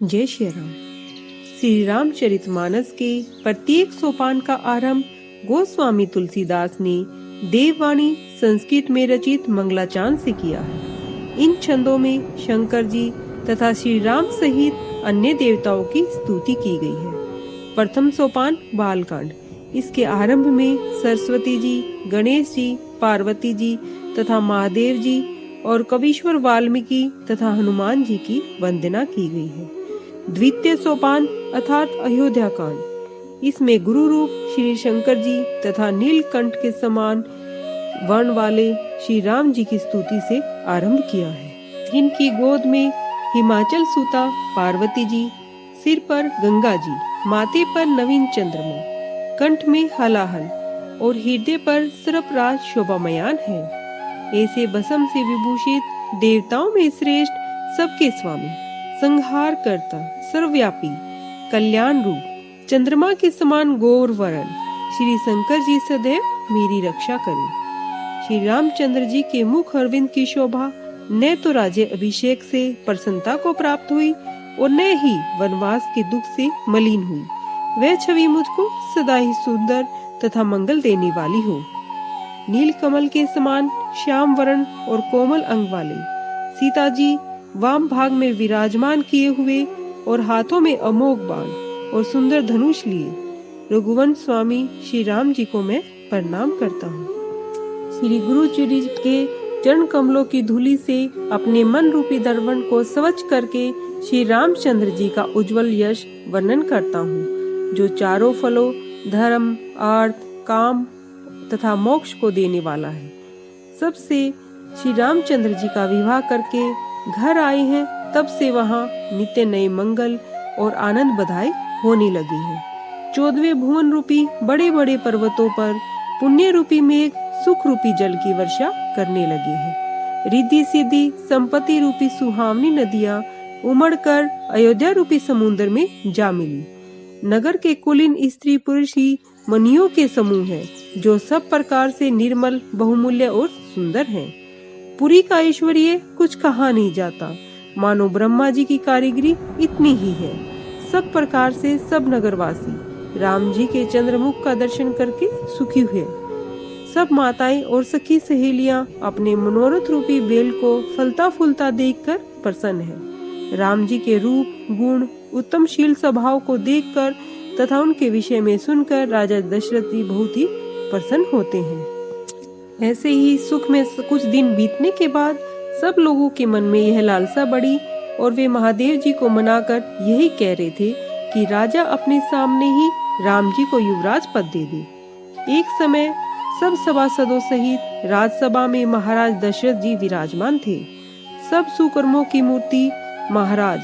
जय श्री राम। श्री रामचरितमानस के प्रत्येक सोपान का आरंभ गोस्वामी तुलसीदास ने देववाणी संस्कृत में रचित मंगलाचरण से किया है। इन छंदों में शंकर जी तथा श्री राम सहित अन्य देवताओं की स्तुति की गई है। प्रथम सोपान बालकांड। इसके आरंभ में सरस्वती जी, गणेश जी, पार्वती जी तथा महादेव जी और कवीश्वर वाल्मीकि तथा हनुमान जी की वंदना की गई है। द्वितीय सोपान अर्थात अयोध्या कांड। इसमें गुरु रूप श्री शंकर जी तथा नीलकंठ के समान वर्ण वाले श्री राम जी की स्तुति से आरंभ किया है। जिनकी गोद में हिमाचल सुता पार्वती जी, सिर पर गंगा जी, माथे पर नवीन चंद्रमा, कंठ में हलाहल और हृदय पर सर्पराज शोभामयान है। ऐसे भस्म से विभूषित देवताओं में श्रेष्ठ, सबके स्वामी, संहार करता, सर्वव्यापी, कल्याण रूप, चंद्रमा के समान गौर वरण श्री शंकर जी सदैव मेरी रक्षा करें। श्री रामचंद्र जी के मुख अरविंद की शोभा न तो राज्य अभिषेक से प्रसन्नता को प्राप्त हुई और न ही वनवास के दुख से मलिन हुई। वह छवि मुझको सदा ही सुंदर तथा मंगल देने वाली हो। नील कमल के समान श्याम वर्ण और कोमल अंग वाले सीता जी वाम भाग में विराजमान किए हुए और हाथों में अमोघ बाण और सुंदर धनुष लिए रघुवंश स्वामी श्री राम जी को मैं प्रणाम करता हूँ। श्री गुरु जी के चरण कमलों की धूलि से अपने मन रूपी दर्पण को स्वच्छ करके श्री रामचंद्र जी का उज्जवल यश वर्णन करता हूँ, जो चारों फलों धर्म, अर्थ, काम तथा मोक्ष को देने वाला है। सबसे श्री रामचंद्र जी का विवाह करके घर आए हैं, तब से वहाँ नित्य नए मंगल और आनंद बधाई होने लगी है। 14वें भुवन रूपी बड़े बड़े पर्वतों पर पुण्य रूपी मेघ सुख रूपी जल की वर्षा करने लगे हैं। रिद्धि सिद्धि संपत्ति रूपी सुहावनी नदियाँ उमड़कर अयोध्या रूपी समुद्र में जा मिली। नगर के कुलीन स्त्री पुरुष ही मनियों के समूह है, जो सब प्रकार से निर्मल, बहुमूल्य और सुंदर हैं। पुरी का ऐश्वर्य कुछ कहा नहीं जाता, मानो ब्रह्मा जी की कारीगरी इतनी ही है। सब प्रकार से सब नगरवासी राम जी के चंद्रमुख का दर्शन करके सुखी हुए। सब माताएं और सखी सहेलियां अपने मनोरथ रूपी बेल को फलता फूलता देखकर प्रसन्न है। राम जी के रूप, गुण, उत्तमशील स्वभाव को देखकर तथा उनके विषय में सुनकर राजा दशरथ जी बहुत ही प्रसन्न होते हैं। ऐसे ही सुख में कुछ दिन बीतने के बाद सब लोगों के मन में यह लालसा बढ़ी और वे महादेव जी को मनाकर यही कह रहे थे कि राजा अपने सामने ही राम जी को युवराज पद दे दे। एक समय सब सभासदों सहित राजसभा में महाराज दशरथ जी विराजमान थे। सब सुकर्मों की मूर्ति महाराज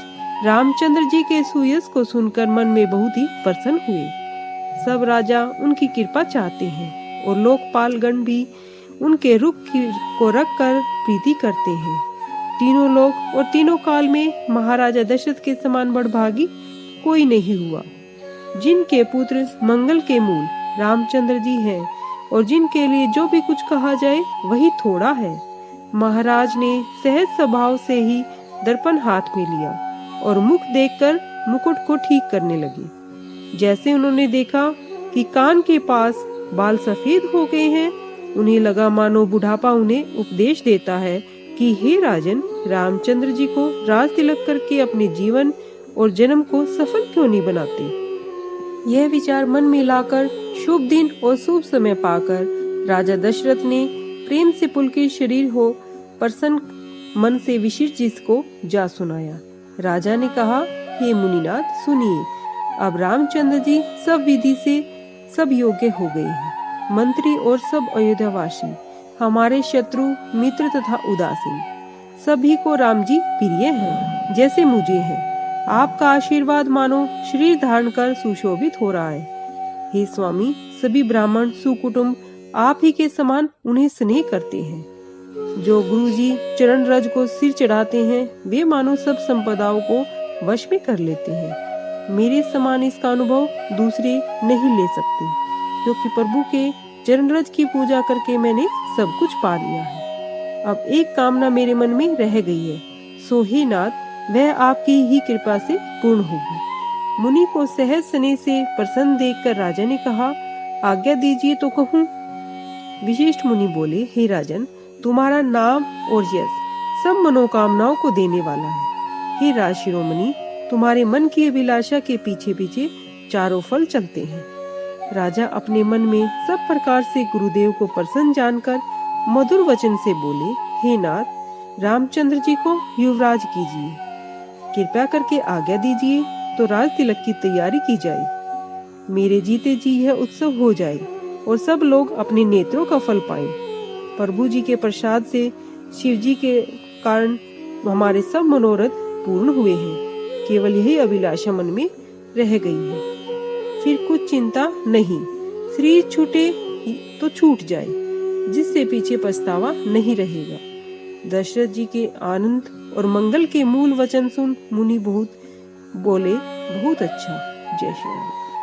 रामचंद्र जी के सुयश को सुनकर मन में बहुत ही प्रसन्न हुए। सब राजा उनकी कृपा चाहते हैं और लोकपाल गण भी उनके रुख को रख कर प्रीति करते हैं। तीनों लोक और तीनों काल में महाराजा दशरथ के समान बड़भागी कोई नहीं हुआ। जिनके पुत्र मंगल के मूल रामचंद्र जी हैं और जिनके लिए जो भी कुछ कहा जाए वही थोड़ा है। महाराज ने सहज स्वभाव से ही दर्पण हाथ में लिया और मुख देखकर मुकुट को ठीक करने लगे। जैसे उन्होंने देखा कि कान के पास बाल सफेद हो गए हैं, उन्हें लगा मानो बुढ़ापा उन्हें उपदेश देता है कि हे राजन, रामचंद्र जी को राज तिलक करके अपने जीवन और जन्म को सफल क्यों नहीं बनाते। यह विचार मन में लाकर शुभ दिन और शुभ समय पाकर राजा दशरथ ने प्रेम से पुलकित शरीर हो प्रसन्न मन से विशिष्ट जी को जा सुनाया। राजा ने कहा, हे मुनिनाथ सुनिए, अब रामचंद्र जी सब विधि से सब योग्य हो गए हैं। मंत्री और सब अयोध्यावासी, हमारे शत्रु, मित्र तथा उदासीन सभी को राम जी प्रिय हैं, जैसे मुझे है। आपका आशीर्वाद मानो शरीर धारण कर सुशोभित हो रहा है। हे स्वामी, सभी ब्राह्मण सुकुटुंब आप ही के समान उन्हें स्नेह करते हैं। जो गुरु जी चरण रज को सिर चढ़ाते हैं, वे मानो सब संपदाओं को वश में कर लेते हैं। मेरे समान इसका अनुभव दूसरे नहीं ले सकते, क्योंकि प्रभु के चरण रज की पूजा करके मैंने सब कुछ पा लिया है। अब एक कामना मेरे मन में रह गई है, सो हे नाथ, वह आपकी ही कृपा से पूर्ण होगी। मुनि को सहज स्नेह से प्रसन्न देखकर राजा ने कहा, आज्ञा दीजिए तो कहूँ। विशिष्ट मुनि बोले, हे राजन, तुम्हारा नाम और यश सब मनोकामनाओं को देने वाला है। हे राज शिरोमणि, तुम्हारे मन की अभिलाषा के पीछे पीछे चारों फल चलते हैं। राजा अपने मन में सब प्रकार से गुरुदेव को प्रसन्न जानकर मधुर वचन से बोले, हे नाथ, रामचंद्र जी को युवराज कीजिए। कृपया करके आज्ञा दीजिए तो राज तिलक की तैयारी की जाए। मेरे जीते जी यह उत्सव हो जाए और सब लोग अपने नेत्रों का फल पाएं। प्रभु जी के प्रसाद से, शिव जी के कारण हमारे सब मनोरथ पूर्ण हुए हैं। केवल यही अभिलाषा मन में रह गई है। फिर कुछ चिंता नहीं, शरीर छूटे तो छूट जाए, जिससे पीछे पछतावा नहीं रहेगा। दशरथ जी के आनंद और मंगल के मूल वचन सुन मुनि बहुत बोले, बहुत अच्छा। जय श्री राम।